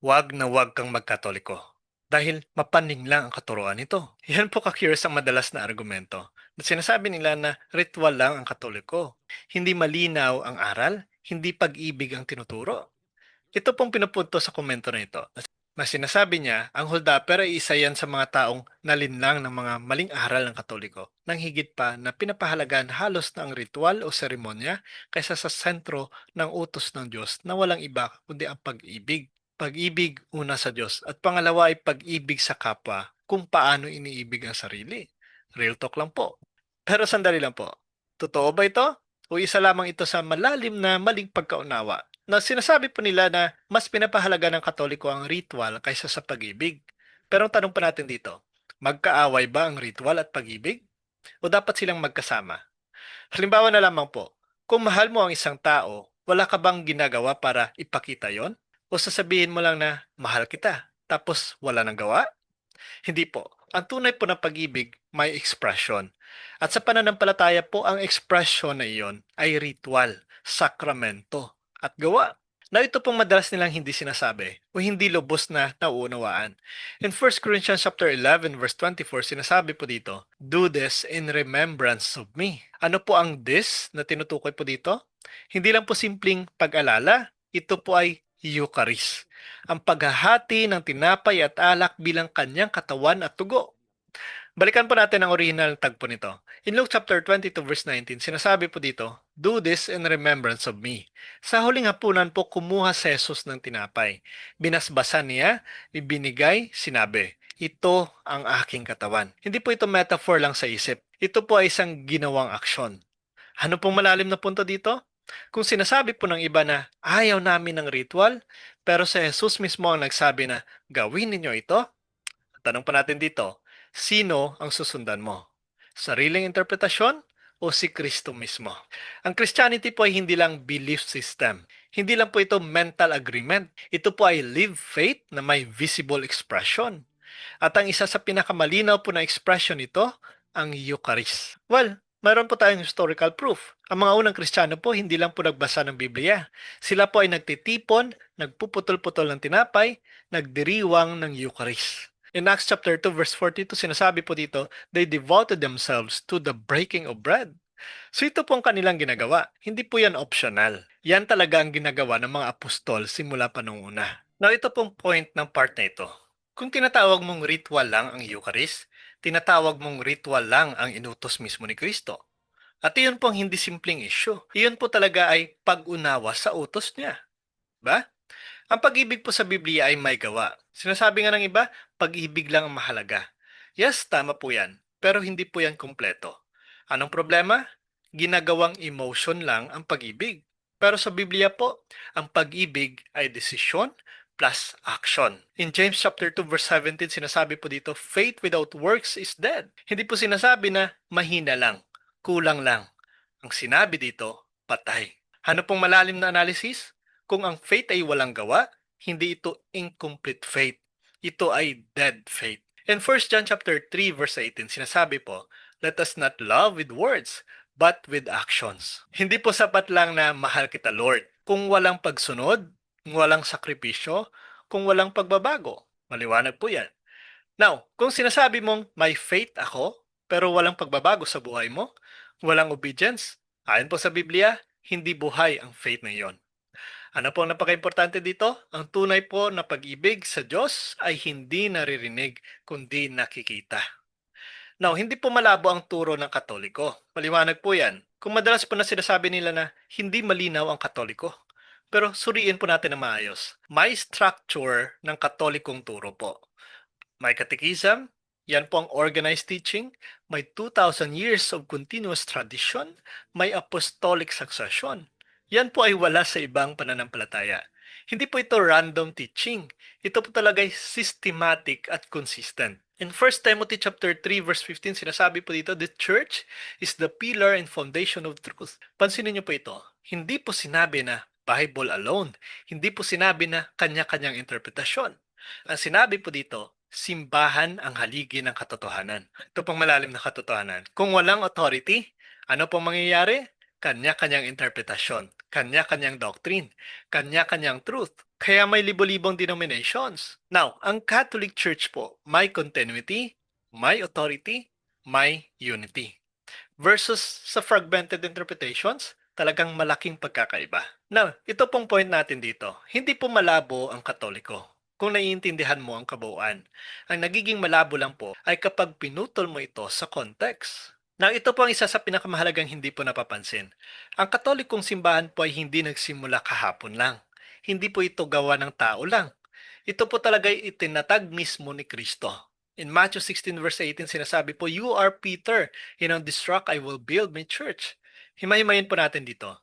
Huwag na huwag kang magkatoliko. Dahil mapaning lang ang katuruan nito. Yan po ka-curious ang madalas na argumento. Na sinasabi nila na ritual lang ang katoliko. Hindi malinaw ang aral, hindi pag-ibig ang tinuturo. Ito pong pinupunto sa komento na ito. Mas sinasabi niya, ang holdapper ay isa yan sa mga taong nalinlang ng mga maling aral ng Katoliko, nang higit pa na pinapahalagan halos na ang ritual o seremonya kaysa sa sentro ng utos ng Diyos na walang iba kundi ang pag-ibig. Pag-ibig una sa Diyos at pangalawa ay pag-ibig sa kapwa kung paano iniibig ang sarili. Real talk lang po. Pero sandali lang po. Totoo ba ito? O isa lamang ito sa malalim na maling pagkaunawa na sinasabi po nila na mas pinapahalaga ng Katoliko ang ritual kaysa sa pag-ibig. Pero ang tanong pa natin dito, magkaaway ba ang ritual at pag-ibig? O dapat silang magkasama? Halimbawa na lamang po, kung mahal mo ang isang tao, wala ka bang ginagawa para ipakita yon? O sasabihin mo lang na mahal kita, tapos wala nang gawa? Hindi po. Ang tunay po ng pag-ibig may expression. At sa pananampalataya po, ang expression na iyon ay ritual, sakramento, at gawa. Na ito pong madalas nilang hindi sinasabi o hindi lubos na nauunawaan. In 1 Corinthians chapter 11 verse 24, sinasabi po dito, "Do this in remembrance of me." Ano po ang this na tinutukoy po dito? Hindi lang po simpleng pag-alala, ito po ay Eucharist, ang paghahati ng tinapay at alak bilang kanyang katawan at dugo. Balikan po natin ang original tagpo nito. In Luke chapter 22 verse 19, sinasabi po dito, "Do this in remembrance of me." Sa huling hapunan po kumuha si Jesus ng tinapay. Binasbasan niya, ibinigay, sinabi, "Ito ang aking katawan." Hindi po ito metaphor lang sa isip. Ito po ay isang ginawang aksyon. Ano pong malalim na punto dito? Kung sinasabi po ng iba na ayaw namin ng ritual, pero si Jesus mismo ang nagsabi na gawin ninyo ito, tanong pa natin dito, sino ang susundan mo? Sariling interpretasyon o si Kristo mismo? Ang Christianity po ay hindi lang belief system. Hindi lang po ito mental agreement. Ito po ay live faith na may visible expression. At ang isa sa pinakamalinaw po na expression nito, ang Eucharist. Well, mayroon po tayong historical proof. Ang mga unang Kristiyano po hindi lang po nagbasa ng Biblia. Sila po ay nagtitipon, nagpuputol-putol ng tinapay, nagdiriwang ng Eucharist. In Acts chapter 2 verse 42, sinasabi po dito, they devoted themselves to the breaking of bread. So ito po ang kanilang ginagawa. Hindi po yan optional. Yan talaga ang ginagawa ng mga apostol simula pa nung una. Now ito pong point ng part na ito. Kung tinatawag mong ritual lang ang Eucharist, tinatawag mong ritual lang ang inutos mismo ni Kristo. At iyon po ang hindi simpleng issue. Iyon po talaga ay pag-unawa sa utos niya. Ba? Ang pag-ibig po sa Biblia ay may gawa. Sinasabi nga ng iba, pag-ibig lang ang mahalaga. Yes, tama po yan. Pero hindi po yan kumpleto. Anong problema? Ginagawang emotion lang ang pag-ibig. Pero sa Biblia po, ang pag-ibig ay desisyon plus action. In James chapter 2 verse 17, sinasabi po dito, faith without works is dead. Hindi po sinasabi na mahina lang, kulang lang. Ang sinabi dito, patay. Ano pong malalim na analysis? Kung ang faith ay walang gawa, hindi ito incomplete faith. Ito ay dead faith. In 1 John chapter 3 verse 18, sinasabi po, let us not love with words, but with actions. Hindi po sapat lang na mahal kita, Lord, kung walang pagsunod, kung walang sakripisyo, kung walang pagbabago. Maliwanag po yan. Now, kung sinasabi mong may faith ako, pero walang pagbabago sa buhay mo, walang obedience, ayon po sa Biblia, hindi buhay ang faith na iyon. Ano po ang napaka-importante dito? Ang tunay po na pag-ibig sa Diyos ay hindi naririnig, kundi nakikita. Now, hindi po malabo ang turo ng Katoliko. Maliwanag po yan. Kung madalas po na sinasabi nila na hindi malinaw ang Katoliko. Pero suriin po natin na maayos. May structure ng Katolikong turo po. May catechism, yan po ang organized teaching, may 2,000 years of continuous tradition, may apostolic succession. Yan po ay wala sa ibang pananampalataya. Hindi po ito random teaching. Ito po talaga ay systematic at consistent. In 1 Timothy chapter 3 verse 15, sinasabi po dito, the church is the pillar and foundation of truth. Pansinin niyo po ito. Hindi po sinabi na Bible alone. Hindi po sinabi na kanya-kanyang interpretasyon. Ang sinabi po dito, simbahan ang haligi ng katotohanan. Ito pong malalim na katotohanan. Kung walang authority, ano pong mangyayari? kanya-kanyang interpretasyon, kanya-kanyang doctrine, kanya-kanyang truth. Kaya may libo-libong denominations. Now, ang Catholic Church po, may continuity, may authority, may unity. Versus sa fragmented interpretations, talagang malaking pagkakaiba. Now, ito pong point natin dito. Hindi po malabo ang Katoliko kung naiintindihan mo ang kabuuan. Ang nagiging malabo lang po ay kapag pinutol mo ito sa context. Now, ito po ang isa sa pinakamahalagang hindi po napapansin. Ang Katolikong simbahan po ay hindi nagsimula kahapon lang. Hindi po ito gawa ng tao lang. Ito po talaga ay itinatag mismo ni Kristo. In Matthew 16 verse 18, sinasabi po, "You are Peter, and on this rock I will build my church." Himay-himayin po natin dito.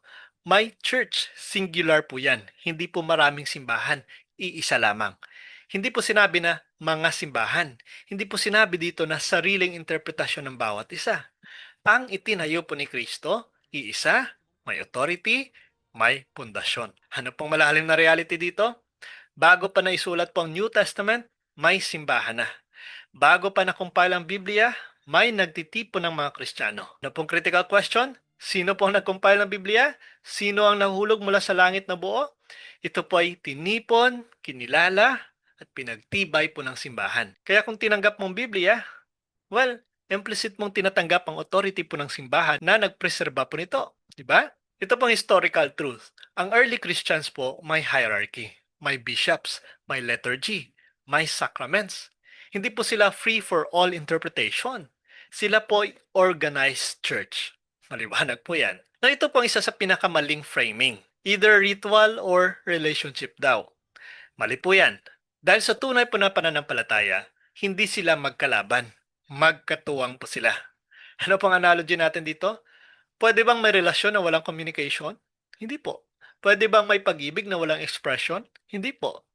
My church, singular po yan. Hindi po maraming simbahan, iisa lamang. Hindi po sinabi na mga simbahan. Hindi po sinabi dito na sariling interpretasyon ng bawat isa. Ang itinayo po ni Kristo, iisa, may authority, may pundasyon. Ano pong malalim na reality dito? Bago pa naisulat po ang New Testament, may simbahan na. Bago pa na-compile ang Biblia, may nagtitipon ng mga Kristiyano. Ano pong critical question? Sino po ang nag-compile ng Biblia? Sino ang nahulog mula sa langit na buo? Ito po ay tinipon, kinilala, at pinagtibay po ng simbahan. Kaya kung tinanggap mong Biblia, well, implicit mong tinatanggap ang authority po ng simbahan na nagpreserba po nito. Diba? Ito pong historical truth. Ang early Christians po may hierarchy, may bishops, may liturgy, may sacraments. Hindi po sila free for all interpretation. Sila po ay organized church. Maliwanag po yan. Na ito po ang isa sa pinakamaling framing. Either ritual or relationship daw. Mali po yan. Dahil sa tunay po na pananampalataya, hindi sila magkalaban. Magkatuwang po sila. Ano pong analogy natin dito? Pwede bang may relasyon na walang communication? Hindi po. Pwede bang may pag-ibig na walang expression? Hindi po.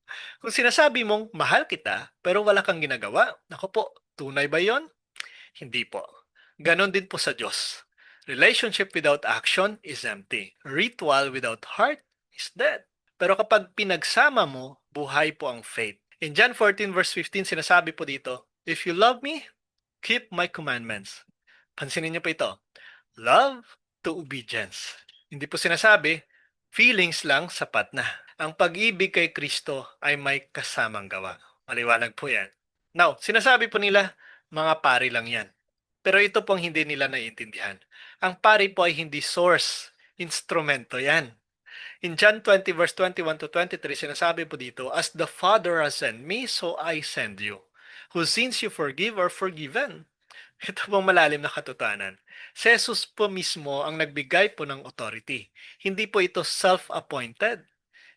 Kung sinasabi mong mahal kita pero wala kang ginagawa, nako po, tunay ba yon? Hindi po. Ganon din po sa Diyos. Relationship without action is empty. Ritual without heart is dead. Pero kapag pinagsama mo, buhay po ang faith. In John 14 verse 15, sinasabi po dito, "If you love me, keep my commandments." Pansinin niyo po ito. Love to obedience. Hindi po sinasabi, feelings lang sapat na. Ang pag-ibig kay Kristo ay may kasamang gawa. Maliwanag po yan. Now, sinasabi po nila, mga pari lang yan. Pero ito pong hindi nila naiintindihan. Ang pari po ay hindi source, instrumento yan. In John 20 verse 21 to 23, sinasabi po dito, "As the Father has sent me, so I send you. Whose sins you forgive are forgiven." Ito pong malalim na katotohanan. Si Jesus po mismo ang nagbigay po ng authority. Hindi po ito self-appointed.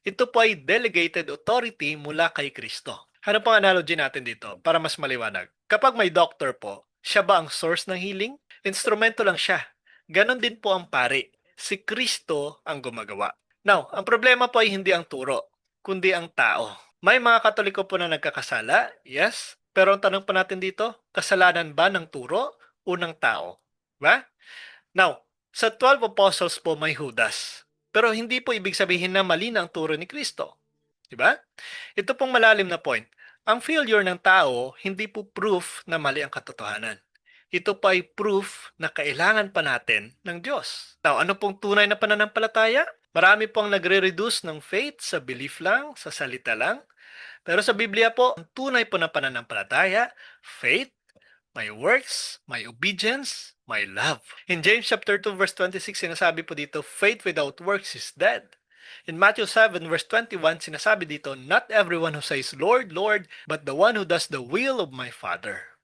Ito po ay delegated authority mula kay Kristo. Ano pong analogy natin dito para mas maliwanag? Kapag may doctor po, siya ba ang source ng healing? Instrumento lang siya. Ganon din po ang pari. Si Kristo ang gumagawa. Now, ang problema po ay hindi ang turo, kundi ang tao. May mga Katoliko po na nagkakasala, yes. Pero ang tanong pa natin dito, kasalanan ba ng turo o ng tao? Ba? Now, sa 12 apostles po may Judas. Pero hindi po ibig sabihin na mali na ang turo ni Kristo. Diba? Ito pong malalim na point. Ang failure ng tao, hindi po proof na mali ang katotohanan. Ito pa ay proof na kailangan pa natin ng Diyos. Now, ano pong tunay na pananampalataya? Marami pong nagre-reduce ng faith sa belief lang, sa salita lang. Pero sa Biblia po, ang tunay po na pananampalataya, faith, may works, may obedience, may love. In James chapter 2 verse 26, sinasabi po dito, faith without works is dead. In Matthew 7 verse 21, sinasabi dito, not everyone who says, Lord, Lord, but the one who does the will of my Father.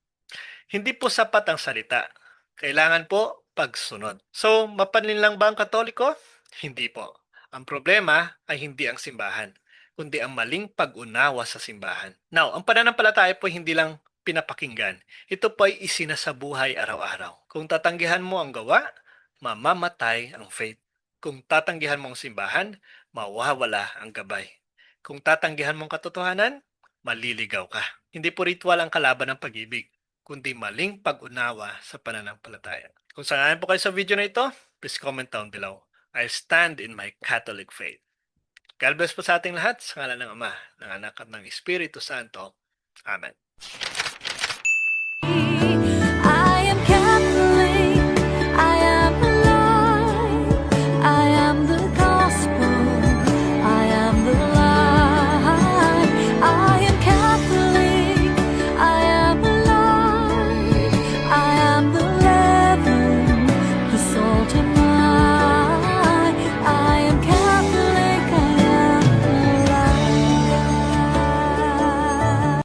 Hindi po sapat ang salita. Kailangan po pagsunod. So, mapanlin lang ba ang Katoliko? Hindi po. Ang problema ay hindi ang simbahan, kundi ang maling pag-unawa sa simbahan. Now, ang pananampalataya po hindi lang pinapakinggan. Ito po ay isinasabuhay araw-araw. Kung tatanggihan mo ang gawa, mamamatay ang faith. Kung tatanggihan mo ang simbahan, mawawala ang gabay. Kung tatanggihan mo ang katotohanan, maliligaw ka. Hindi po ritual ang kalaban ng pag-ibig, kundi maling pag-unawa sa pananampalataya. Kung sangayon po kayo sa video na ito, please comment down below. I stand in my Catholic faith. God bless po sa ating lahat sa ngalan ng Ama, ng Anak at ng Espiritu Santo. Amen.